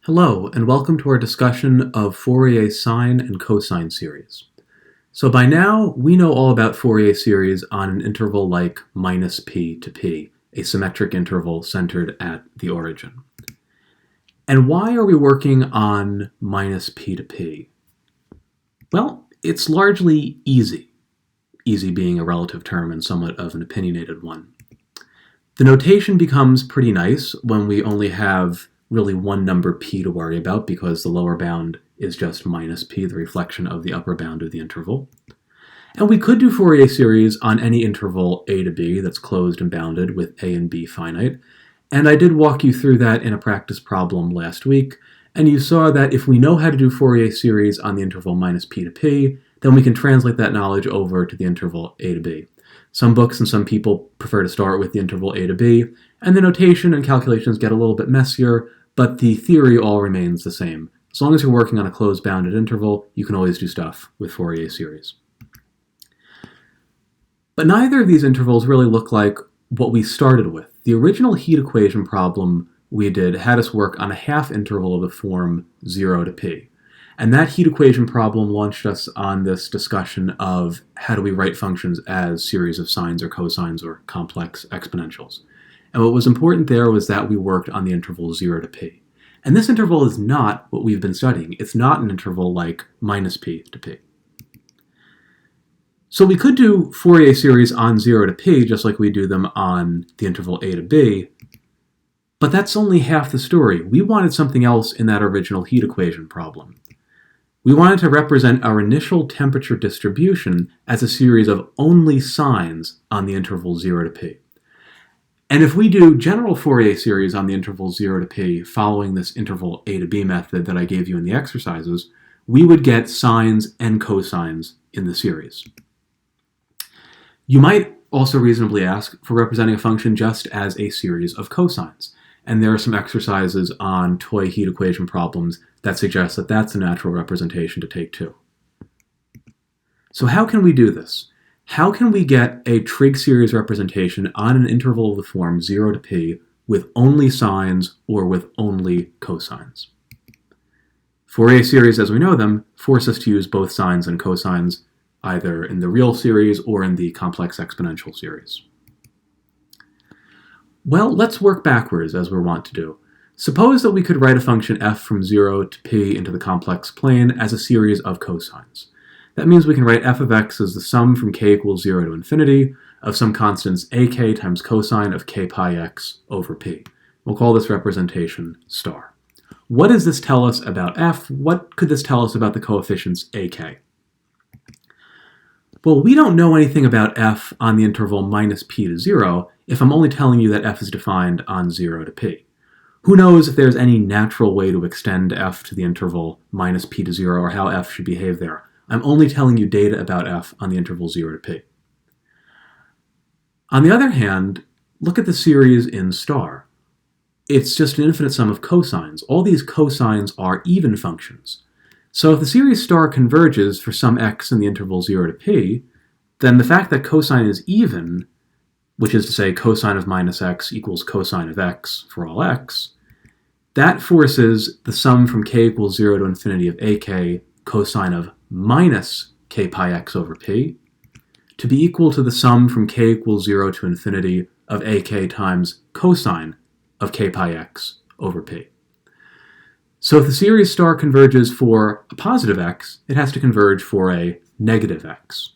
Hello, and welcome to our discussion of Fourier sine and cosine series. So by now, we know all about Fourier series on an interval like minus p to p, a symmetric interval centered at the origin. And why are we working on minus p to p? Well, it's largely easy being a relative term and somewhat of an opinionated one. The notation becomes pretty nice when we only have really one number p to worry about because the lower bound is just minus p, the reflection of the upper bound of the interval. And we could do Fourier series on any interval a to b that's closed and bounded with a and b finite. And I did walk you through that in a practice problem last week, and you saw that if we know how to do Fourier series on the interval minus p to p, then we can translate that knowledge over to the interval a to b. Some books and some people prefer to start with the interval a to b, and the notation and calculations get a little bit messier, but the theory all remains the same. As long as you're working on a closed bounded interval, you can always do stuff with Fourier series. But neither of these intervals really look like what we started with. The original heat equation problem we did had us work on a half interval of the form 0 to p. And that heat equation problem launched us on this discussion of how do we write functions as series of sines or cosines or complex exponentials. And what was important there was that we worked on the interval 0 to p. And this interval is not what we've been studying. It's not an interval like minus p to p. So we could do Fourier series on 0 to p just like we do them on the interval a to b, but that's only half the story. We wanted something else in that original heat equation problem. We wanted to represent our initial temperature distribution as a series of only sines on the interval 0 to p. And if we do general Fourier series on the interval 0 to p following this interval a to b method that I gave you in the exercises, we would get sines and cosines in the series. You might also reasonably ask for representing a function just as a series of cosines. And there are some exercises on toy heat equation problems that suggest that that's a natural representation to take too. So how can we do this? How can we get a trig series representation on an interval of the form 0 to p with only sines or with only cosines? Fourier series, as we know them, force us to use both sines and cosines, either in the real series or in the complex exponential series. Well, let's work backwards, as we're wont to do. Suppose that we could write a function f from 0 to p into the complex plane as a series of cosines. That means we can write f of x as the sum from k equals 0 to infinity of some constants ak times cosine of k pi x over p. We'll call this representation star. What does this tell us about f? What could this tell us about the coefficients ak? Well, we don't know anything about f on the interval minus p to 0 if I'm only telling you that f is defined on 0 to p. Who knows if there's any natural way to extend f to the interval minus p to 0 or how f should behave there. I'm only telling you data about f on the interval 0 to p. On the other hand, look at the series in star. It's just an infinite sum of cosines. All these cosines are even functions. So if the series star converges for some x in the interval 0 to p, then the fact that cosine is even, which is to say cosine of minus x equals cosine of x for all x, that forces the sum from k equals 0 to infinity of ak cosine of minus k pi x over p to be equal to the sum from k equals 0 to infinity of ak times cosine of k pi x over p. So if the series star converges for a positive x, it has to converge for a negative x.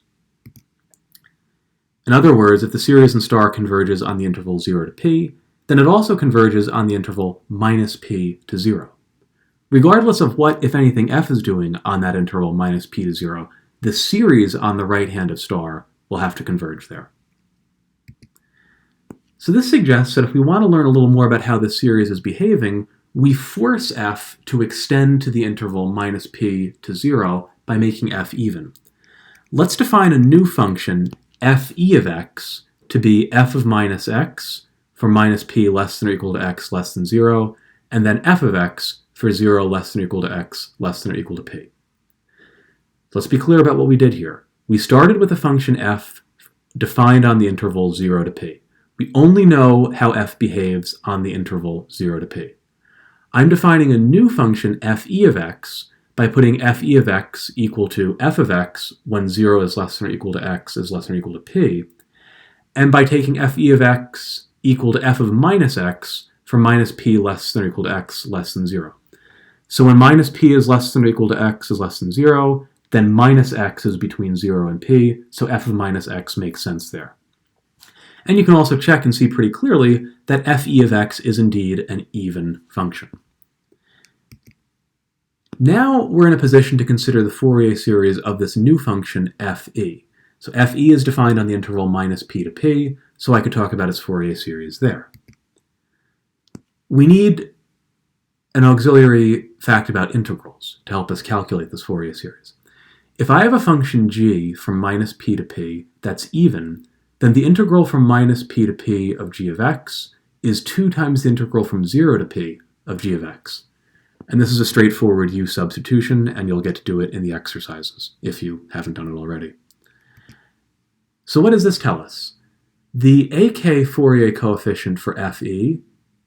In other words, if the series in star converges on the interval 0 to p, then it also converges on the interval minus p to 0. Regardless of what, if anything, f is doing on that interval minus p to 0, the series on the right hand of star will have to converge there. So this suggests that if we want to learn a little more about how this series is behaving, we force f to extend to the interval minus p to 0 by making f even. Let's define a new function, fe of x, to be f of minus x for minus p less than or equal to x less than 0, and then f of x for 0 less than or equal to x less than or equal to p. Let's be clear about what we did here. We started with a function f defined on the interval 0 to p. We only know how f behaves on the interval 0 to p. I'm defining a new function fe of x by putting fe of x equal to f of x when 0 is less than or equal to x is less than or equal to p, and by taking fe of x equal to f of minus x for minus p less than or equal to x less than 0. So when minus p is less than or equal to x is less than 0, then minus x is between 0 and p, so f of minus x makes sense there. And you can also check and see pretty clearly that fe of x is indeed an even function. Now we're in a position to consider the Fourier series of this new function fe. So fe is defined on the interval minus p to p, so I could talk about its Fourier series there. We need an auxiliary fact about integrals to help us calculate this Fourier series. If I have a function g from minus p to p that's even, then the integral from minus p to p of g of x is 2 times the integral from 0 to p of g of x. And this is a straightforward u substitution, and you'll get to do it in the exercises if you haven't done it already. So what does this tell us? The ak Fourier coefficient for fe,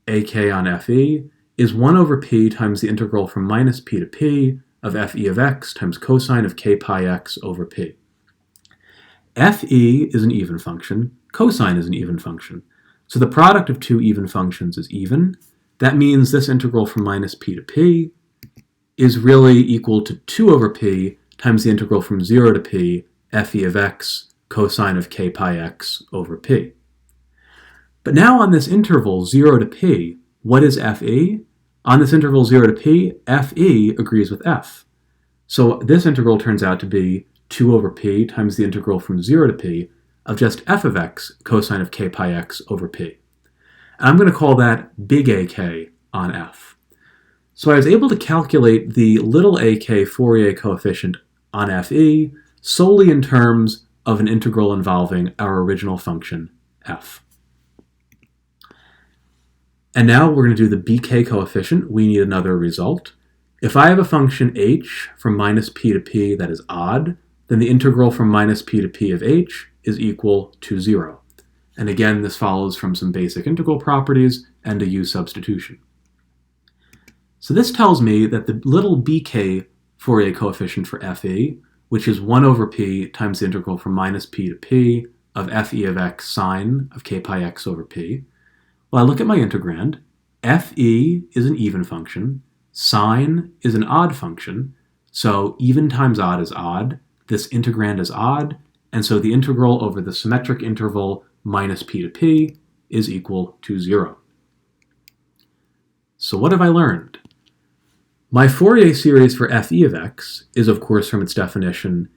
ak on fe, is 1 over p times the integral from minus p to p of fe of x times cosine of k pi x over p. Fe is an even function, cosine is an even function. So the product of two even functions is even. That means this integral from minus p to p is really equal to 2 over p times the integral from 0 to p fe of x cosine of k pi x over p. But now on this interval 0 to p, what is fe? On this interval 0 to p, fe agrees with f. So this integral turns out to be 2 over p times the integral from 0 to p of just f of x cosine of k pi x over p. And I'm going to call that big AK on f. So I was able to calculate the little ak Fourier coefficient on fe solely in terms of an integral involving our original function f. And now we're going to do the bk coefficient. We need another result. If I have a function h from minus p to p that is odd, then the integral from minus p to p of h is equal to 0. And again, this follows from some basic integral properties and a u substitution. So this tells me that the little bk Fourier coefficient for fe, which is 1 over p times the integral from minus p to p of fe of x sine of k pi x over p, well, I look at my integrand. Fe is an even function. Sine is an odd function. So even times odd is odd. This integrand is odd. And so the integral over the symmetric interval minus p to p is equal to 0. So what have I learned? My Fourier series for fe of x is, of course, from its definition,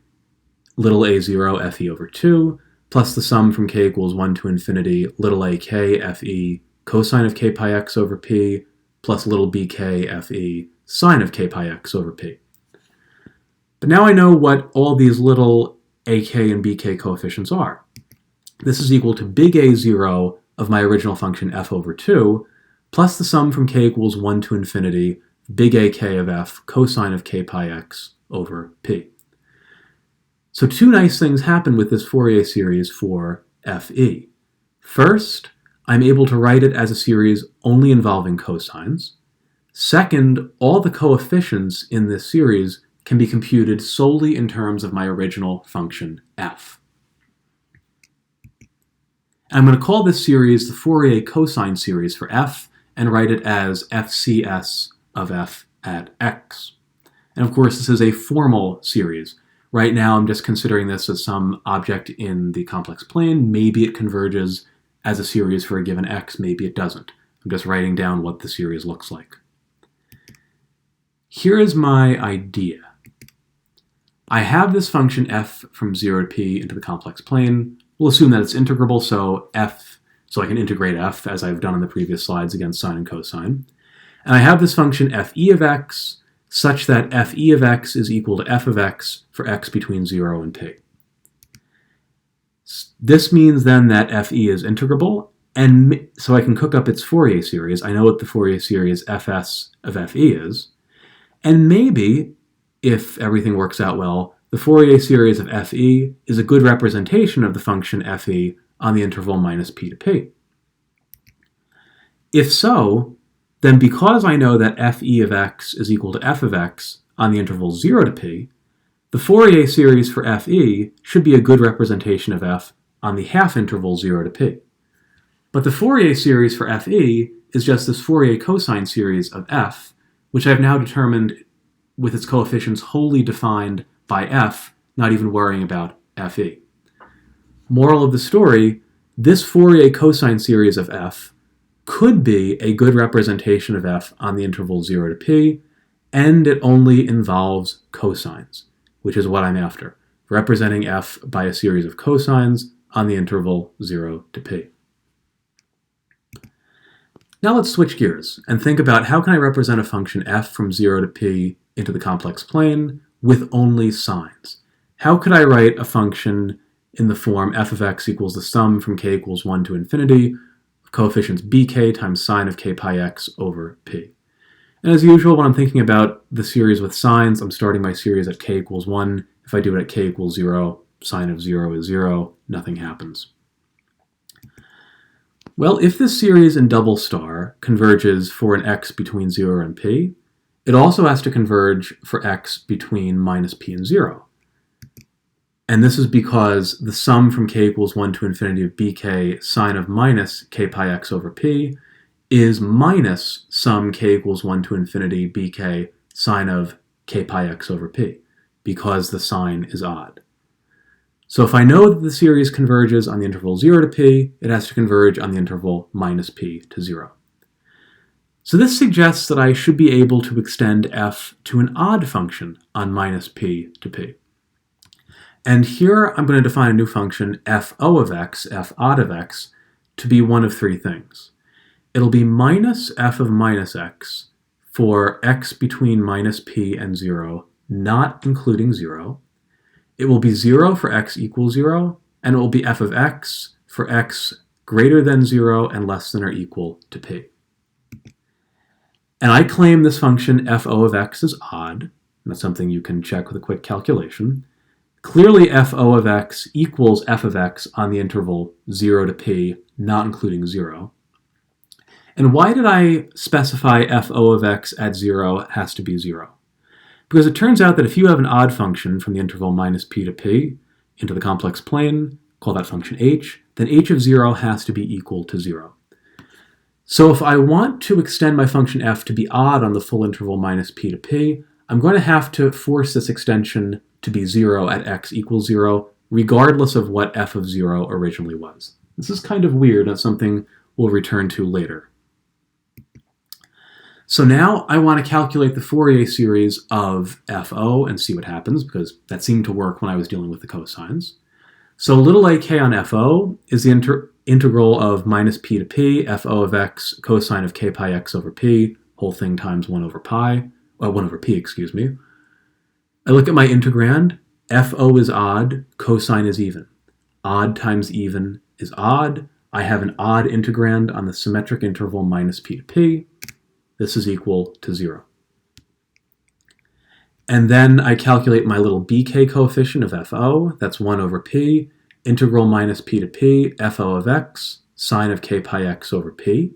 little a0 fe over 2, plus the sum from k equals 1 to infinity, little ak fe cosine of k pi x over p, plus little bk fe sine of k pi x over p. But now I know what all these little ak and bk coefficients are. This is equal to big A0 of my original function f over 2, plus the sum from k equals 1 to infinity, big AK of f cosine of k pi x over p. So two nice things happen with this Fourier series for fe. First, I'm able to write it as a series only involving cosines. Second, all the coefficients in this series can be computed solely in terms of my original function f. I'm going to call this series the Fourier cosine series for f and write it as FCS of f at x. And of course, this is a formal series. Right now, I'm just considering this as some object in the complex plane. Maybe it converges as a series for a given x, maybe it doesn't. I'm just writing down what the series looks like. Here is my idea. I have this function f from 0 to p into the complex plane. We'll assume that it's integrable, so I can integrate f, as I've done in the previous slides against sine and cosine. And I have this function fe of x such that fe of x is equal to f of x for x between 0 and p. This means then that fe is integrable, and so I can cook up its Fourier series. I know what the Fourier series fs of fe is, and maybe, if everything works out well, the Fourier series of fe is a good representation of the function fe on the interval minus p to p. If so, then because I know that fe of x is equal to f of x on the interval 0 to p, the Fourier series for fe should be a good representation of f on the half interval 0 to p. But the Fourier series for fe is just this Fourier cosine series of f, which I've now determined with its coefficients wholly defined by f, not even worrying about fe. Moral of the story, this Fourier cosine series of f could be a good representation of f on the interval 0 to p, and it only involves cosines, which is what I'm after, representing f by a series of cosines on the interval 0 to p. Now let's switch gears and think about how can I represent a function f from 0 to p into the complex plane with only sines. How could I write a function in the form f of x equals the sum from k equals 1 to infinity of coefficients bk times sine of k pi x over p? And as usual, when I'm thinking about the series with sines, I'm starting my series at k equals 1. If I do it at k equals 0, sine of 0 is 0, nothing happens. Well, if this series in double star converges for an x between 0 and p, it also has to converge for x between minus p and 0. And this is because the sum from k equals 1 to infinity of bk sine of minus k pi x over p is minus sum k equals 1 to infinity bk sine of k pi x over p, because the sign is odd. So if I know that the series converges on the interval 0 to p, it has to converge on the interval minus p to 0. So this suggests that I should be able to extend f to an odd function on minus p to p. And here I'm going to define a new function fo of x, f odd of x, to be one of three things. It'll be minus f of minus x for x between minus p and 0, not including 0. It will be 0 for x equals 0, and it will be f of x for x greater than 0 and less than or equal to p. And I claim this function fo of x is odd, and that's something you can check with a quick calculation. Clearly fo of x equals f of x on the interval 0 to p, not including 0. And why did I specify fo of x at 0 has to be 0? Because it turns out that if you have an odd function from the interval minus p to p into the complex plane, call that function h, then h of 0 has to be equal to 0. So if I want to extend my function f to be odd on the full interval minus p to p, I'm going to have to force this extension to be 0 at x equals 0, regardless of what f of 0 originally was. This is kind of weird, and something we'll return to later. So now I want to calculate the Fourier series of fo and see what happens, because that seemed to work when I was dealing with the cosines. So little a k on fo is the integral of minus p to p, fo of x cosine of k pi x over p, whole thing times 1 over p, excuse me. I look at my integrand. Fo is odd, cosine is even. Odd times even is odd. I have an odd integrand on the symmetric interval minus p to p. This is equal to 0. And then I calculate my little bk coefficient of fo. That's 1 over p, integral minus p to p, fo of x, sine of k pi x over p.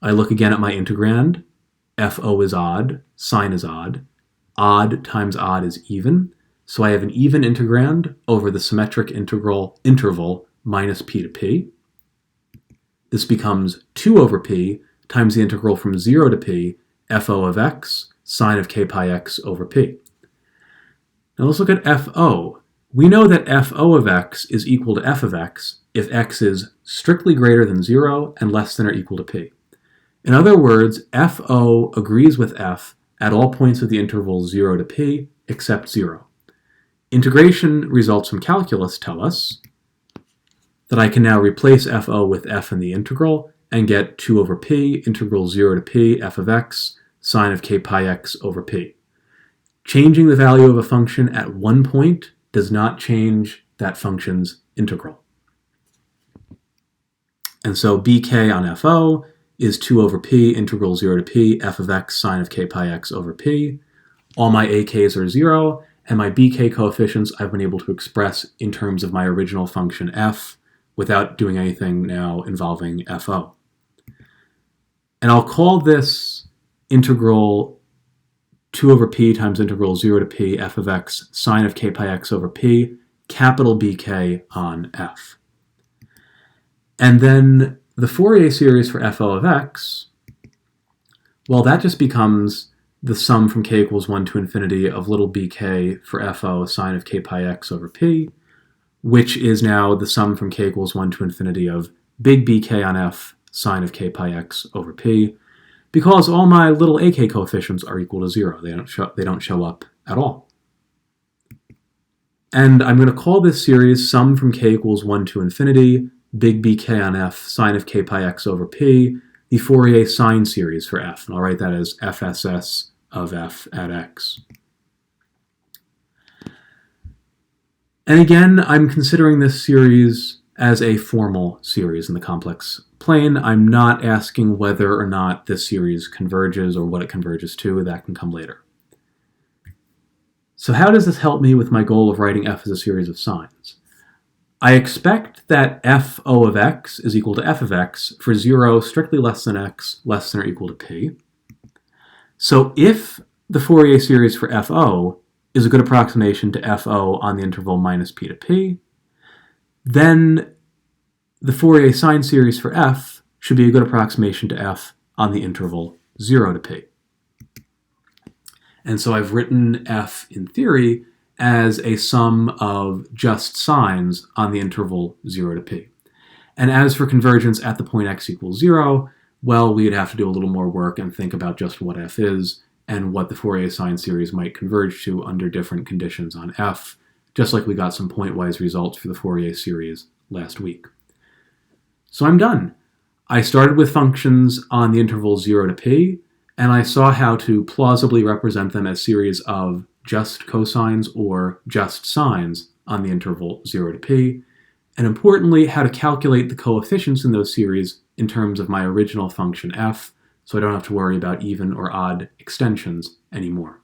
I look again at my integrand. Fo is odd, sine is odd. Odd times odd is even. So I have an even integrand over the symmetric interval minus p to p. This becomes 2 over p times the integral from 0 to p, fo of x, sine of k pi x over p. Now let's look at fo. We know that fo of x is equal to f of x if x is strictly greater than 0 and less than or equal to p. In other words, fo agrees with f at all points of the interval 0 to p except 0. Integration results from calculus tell us that I can now replace fo with f in the integral and get 2 over p, integral 0 to p, f of x, sine of k pi x over p. Changing the value of a function at one point does not change that function's integral. And so bk on fo is 2 over p, integral 0 to p, f of x, sine of k pi x over p. All my ak's are 0, and my bk coefficients I've been able to express in terms of my original function f without doing anything now involving fo. And I'll call this integral 2 over p times integral 0 to p f of x sine of k pi x over p, capital BK on f. And then the Fourier series for FO of x, well, that just becomes the sum from k equals 1 to infinity of little bk for FO sine of k pi x over p, which is now the sum from k equals 1 to infinity of big BK on f sine of k pi x over p, because all my little AK coefficients are equal to 0. They don't show up at all. And I'm going to call this series sum from k equals 1 to infinity, big BK on f sine of k pi x over p, the Fourier sine series for f. And I'll write that as FSS of f at x. And again, I'm considering this series as a formal series in the complex plane. I'm not asking whether or not this series converges or what it converges to. That can come later. So how does this help me with my goal of writing f as a series of sines? I expect that FO of x is equal to f of x for 0 strictly less than x less than or equal to p. So if the Fourier series for FO is a good approximation to FO on the interval minus p to p, then the Fourier sine series for f should be a good approximation to f on the interval 0 to p. And so I've written f in theory as a sum of just sines on the interval 0 to p. And as for convergence at the point x equals 0, well, we'd have to do a little more work and think about just what f is and what the Fourier sine series might converge to under different conditions on f, just like we got some pointwise results for the Fourier series last week. So I'm done. I started with functions on the interval 0 to p, and I saw how to plausibly represent them as series of just cosines or just sines on the interval 0 to p, and importantly, how to calculate the coefficients in those series in terms of my original function f, so I don't have to worry about even or odd extensions anymore.